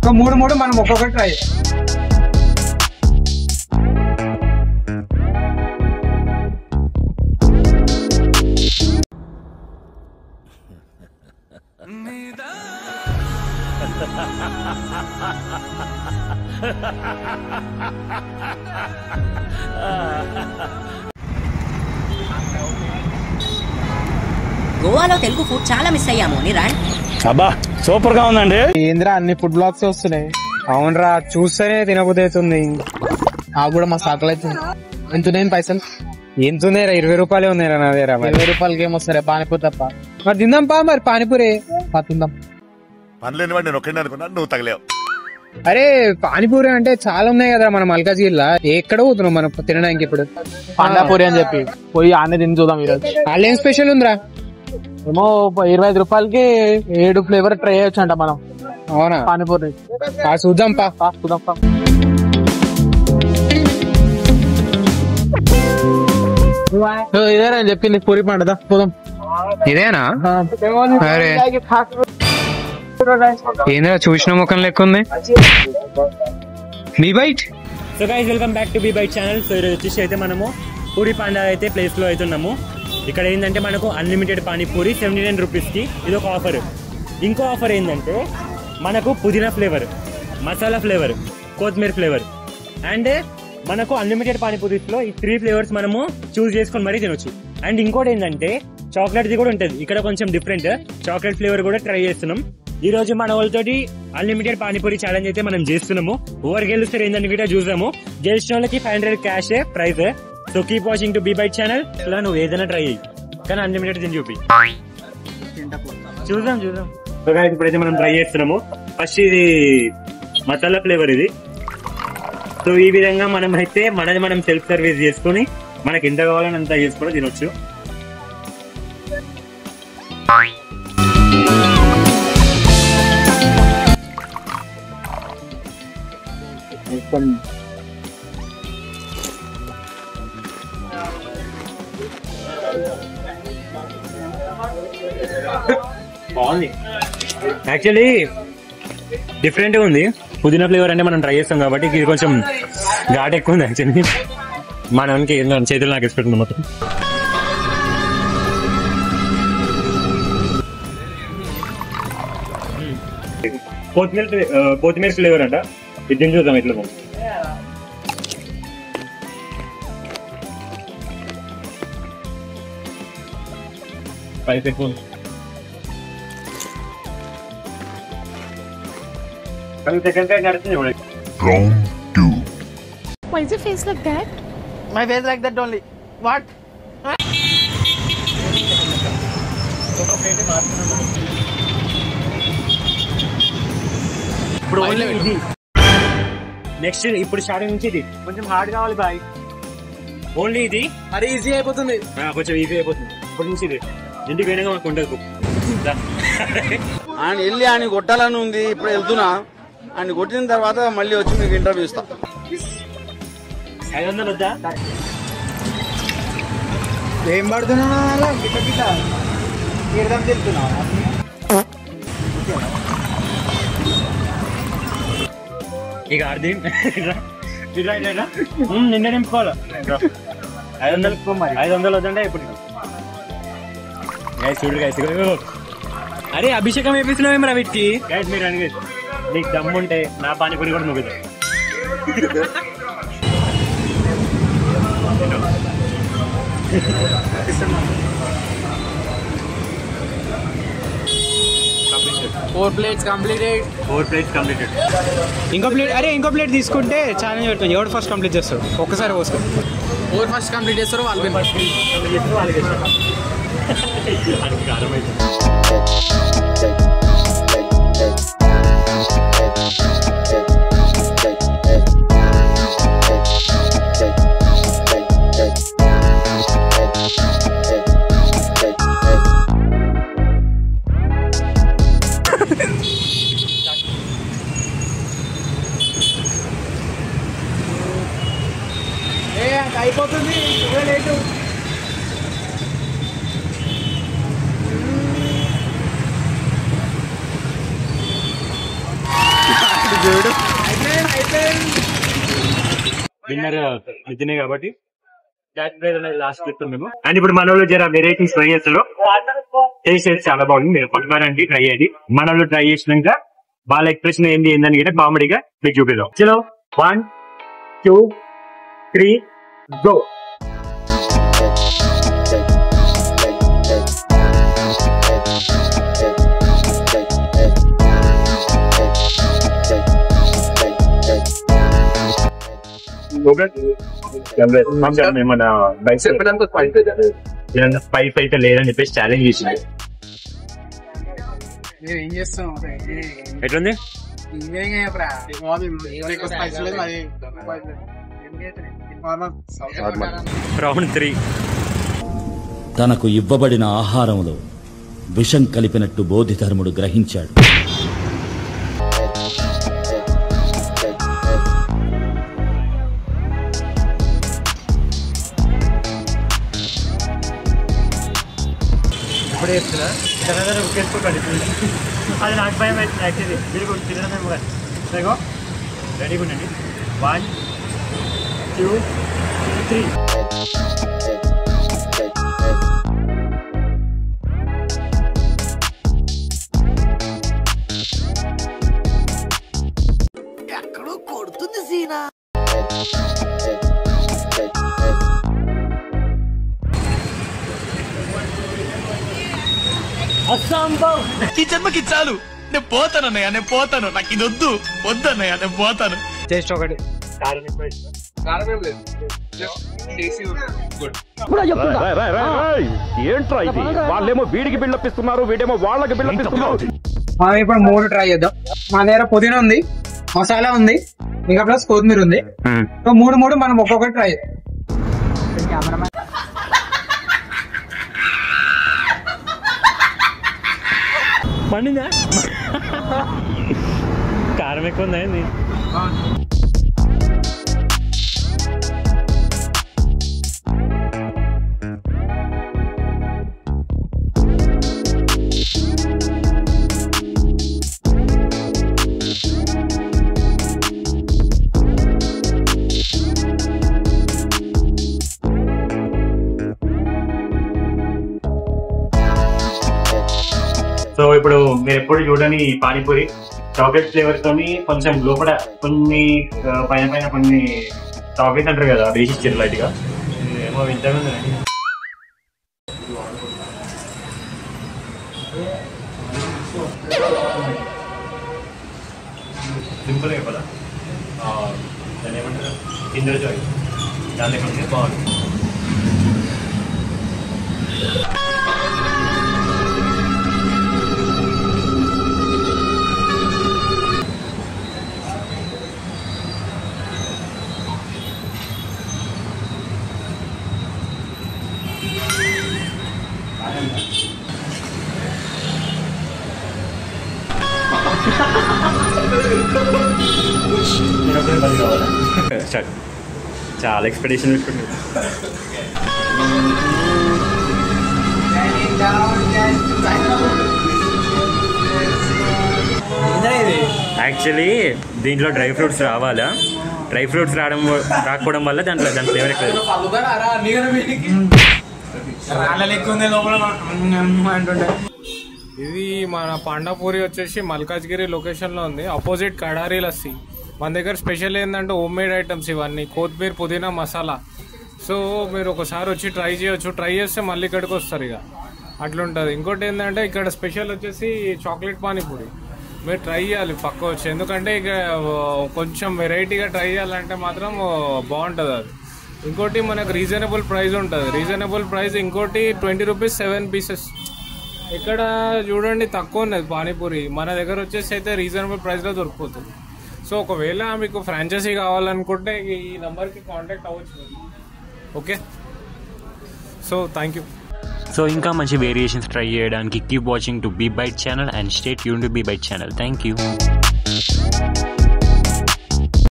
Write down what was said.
So 3 మనం ఒక్కొక్కటి try. గోవాలో తెలుగు ఫుడ్ చాలా మిస్ అయ్యాము నిరాన్. అబ్బా సూపర్ గా ఉందండి. ఏంద్రా అన్ని ఫుడ్ బ్లాగ్స్ వస్తున్నాయి. అవునరా, చూస్తేనే తినబుద్ధి అవుతుంది. నాకు కూడా మా సాకలు అవుతుంది. ఎంతున్నాయి పైసలు? ఎంతున్నాయిరా? 20 రూపాయలే ఉన్నాయిరా నా దగ్గర. 20 రూపాయలకి ఏమొస్తారా పానీపూరి తప్ప. మరి తిందాంపా, మరి పానీపూరి తిందాం. పనిలేని వాడు నేను ఒక్కడే అనుకున్నా, నువ్వు తగలేవు. అరే పానీపూరి అంటే చాలా ఉన్నాయి కదా మన మల్కాజ్గిరిలో. ఎక్కడ పోతున్నాం మనం తినడానికి ఇప్పుడు? పాండాపూరి అని చెప్పి పోయి ఆనే తిని చూద్దాం ఈరోజు. వాళ్ళు ఏం స్పెషల్ ఉందిరా? ఏమో 25 రూపాయలకి 7 ఫ్లేవర్ ట్రై చేయొచ్చు అంట మనం. అవునా? పానీపూరి చూద్దాం పా. చూద్దాం. ఇదేనా చెప్పింది పూరి పండుదా? పోదాం. ఇదేనా? అరే ఏంద్రా చూసిన ముఖం లెక్క ఉంది. B byte. So guys welcome back to B byte channel. So ఈరోజు వచ్చేసి అయితే మనము పూరి పాండా అయితే ప్లేస్ లో అవుతున్నాము. ఇక్కడ ఏంటంటే మనకు అన్లిమిటెడ్ పానీపూరి 79 రూపీస్కి. ఇది ఒక ఆఫర్. ఇంకో ఆఫర్ ఏంటంటే మనకు పుదీనా ఫ్లేవర్, మసాలా ఫ్లేవర్, కొత్తిమీర ఫ్లేవర్ అండ్ మనకు అన్లిమిటెడ్ పానీపూరిస్లో ఈ 3 ఫ్లేవర్స్ మనము చూస్ చేసుకొని మరీ తినొచ్చు. అండ్ ఇంకోటి ఏంటంటే చాక్లెట్ది కూడా ఉంటుంది. ఇక్కడ కొంచెం డిఫరెంట్ చాక్లెట్ ఫ్లేవర్ కూడా ట్రై చేస్తున్నాం. ఈ రోజు మన వాళ్ళతోటి అన్లిమిటెడ్ పానీపూరి ఛాలెంజ్ అయితే మనం చేస్తున్నాము. ఓవర్ గెలుస్తారు ఏంటంటే కూడా చూసాము. గెలిచిన వాళ్ళకి 500 cash prize. So keep watching to B byte channel. ఇలా నువ్వు ఏదైనా ట్రై చేయి, కానీ అన్లిమిటెడ్ తిని చూపి. చూద్దాం. సో గైస్ ఇప్పుడైతే మనం ట్రై చేస్తున్నాము. ఫస్ట్ ఇది మసాలా ఫ్లేవర్ ఇది. సో ఈ విధంగా మనం అయితే మనది మనం సెల్ఫ్ సర్వీస్ చేసుకుని మనకి ఎంత కావాలని అంత చేసుకుని తినొచ్చు. బాగుంది, యాక్చువల్లీ డిఫరెంట్ గా ఉంది. పుదీనా ఫ్లేవర్ అంటే మనం ట్రై చేస్తాం కాబట్టి ఇది కొంచెం ఘాట్ ఎక్కువ ఉంది. యాక్చువల్లీ మనకి చేతులు నాకు ఎక్స్పెక్ట్ మొత్తం. కొత్తిమీర ఫ్లేవర్ అంట. ఇది తిని చూద్దాం ఎట్లా. స్పైస్ ఎక్కువ. Round 2. Why is your face like that? My face like that only. What? ఇప్పుడు ఇది నెక్స్ట్. ఇప్పుడు స్టార్టింగ్ నుంచి ఇది కొంచెం హార్డ్ కావాలి బాయ్. ఓన్లీ ఇది మరి ఈజీ అయిపోతుంది. కొంచెం ఈజీ అయిపోతుంది. ఇప్పటి నుంచి ఇది ఇంటికి పోయినాక మనకు ఉండదు. ఆయన వెళ్ళి ఆయన కొట్టాలని ఉంది. ఇప్పుడు వెళ్తున్నా. ఆయన కొట్టిన తర్వాత మళ్ళీ వచ్చి మీకు ఇంటర్వ్యూ ఇస్తా. 500 వద్దా? ఏం పడుతున్నా తెలుతున్నా. ఇక అర్థం నిన్న నింపుకోవాలి. 500 వద్దంటే ఇప్పుడు గైస్ చూడు గైస్. అరే అభిషేకం వేపిస్తున్నావు ఏమరా వీటికి? గైస్ మీరు అని నీకు దమ్ముంటే నా పానీపూరి కూడా నువ్వు. Four plates completed. ఇంకో ప్లేట్ తీసుకుంటే ఛాలెంజ్ పెడుతుంది. ఎవరు ఫస్ట్ కంప్లీట్ చేస్తారు ఒక్కసారి పోసుకో. 4 ఫస్ట్ కంప్లీట్ చేస్తారు వాళ్ళు. అయిపోతుంది లేటు. చూడు విన్నర్ నితినే కాబట్టి క్యాష్ ప్రైజ్ అనేది లాస్ట్ చెప్తాం మేము. అండ్ ఇప్పుడు మన వాళ్ళు జర వెరైటీస్ ట్రై చేస్తారు. టేస్ట్ అయితే చాలా బాగుంది. మీరు పట్టుకోవడానికి ట్రై అయ్యేది. మన వాళ్ళు ట్రై చేసినాక వాళ్ళ ఎక్స్ప్రెషన్ ఏంది ఏందని కూడా కామెడీగా మీకు చూపిద్దాం. చలో 1 2 3 గో. మన స్పైస్ అయితే లేదని చెప్పేసి ఛాలెంజ్ చేసింది. ఏం చేస్తాం ఎట్లుంది? రౌండ్ 3. తనకు ఇవ్వబడిన ఆహారంలో విషం కలిపినట్టు బోధిధర్ముడు గ్రహించాడు. అది నాకు భయం అవుతుంది యాక్చువల్లీ. మీరు తినడం రెడీగా ఉండండి. 1 2 3. ఎక్కడో కొడుతుంది సీనా. ఈ జన్మకి చాలు, నేను పోతానన్నయ్య, నేను పోతాను, నాకు ఇది వద్దు వద్దన్నయ్య, నేను పోతాను. టేస్ట్ ఒకటి ఏంట్రా ఇది? వాళ్ళేమో వీడికి బిల్డపిస్తున్నారు, వీడేమో వాళ్ళకి బిల్డపిస్తున్నారు. మనం ఇప్పుడు 3 ట్రై చేద్దాం. మన దగ్గర పుదీనా ఉంది, మసాలా ఉంది, ఇంకా ప్లస్ కొత్తిమీర ఉంది. సో 3 మనం ఒక్కొక్కటి ట్రై చేద్దాం. పండిందా? కారం ఎక్కువ ఉందా? సో ఇప్పుడు మీరు ఎప్పుడు చూడని పానీపూరి చాక్లెట్ ఫ్లేవర్ తోని కొంచెం లోపల కొన్ని పైన కొన్ని చాక్లెట్ అంటారు కదా, వేసి ఇచ్చారు లైట్ గా. ఏమో వింతగా ఉందండి. సింపుల్ గా కదా, దాన్ని ఏమంటారు, కిండర్ జాయ్, దాని లెక్క బాగుంది. చాలా ఎక్స్పెక్టేషన్ పెట్టుకుంటున్నాను. యాక్చువల్లీ దీంట్లో డ్రై ఫ్రూట్స్ రావాలా, డ్రై ఫ్రూట్స్ రాకపోవడం వల్ల దాని ఫ్లేవర్ ఎక్కువ. ఇది మన పాండాపూరి వచ్చేసి మల్కాజ్గిరి లొకేషన్ లో ఉంది, అపోజిట్ కడారి లస్సీ. మన దగ్గర స్పెషల్ ఏంటంటే హోమ్ మేడ్ ఐటమ్స్ ఇవన్నీ, కొత్తిమీర, పుదీనా, మసాలా. సో మీరు ఒకసారి వచ్చి ట్రై చేయొచ్చు, ట్రై చేస్తే మళ్ళీ ఇక్కడికి వస్తారు ఇక, అట్లుంటుంది. ఇంకోటి ఏంటంటే ఇక్కడ స్పెషల్ వచ్చేసి చాక్లెట్ పానీపూరి. మీరు ట్రై చేయాలి పక్క వచ్చి, ఎందుకంటే ఇక కొంచెం వెరైటీగా ట్రై చేయాలంటే మాత్రం బాగుంటుంది అది. ఇంకోటి మనకు రీజనబుల్ ప్రైస్ ఉంటుంది, రీజనబుల్ ప్రైస్. ఇంకోటి 20 రూపీస్ 7 పీసెస్. ఇక్కడ చూడండి తక్కువ ఉన్నది పానీపూరి, మన దగ్గర వచ్చేసి అయితే రీజనబుల్ ప్రైస్లో దొరికిపోతుంది. సో ఒకవేళ మీకు ఫ్రాంచైజీ కావాలనుకుంటే ఈ నెంబర్కి కాంటాక్ట్ అవ్వచ్చు. Okay, so thank you. So ఇంకా మంచి వేరియేషన్స్ ట్రై చేయడానికి keep watching to B byte channel and stay tuned to B byte channel. Thank you.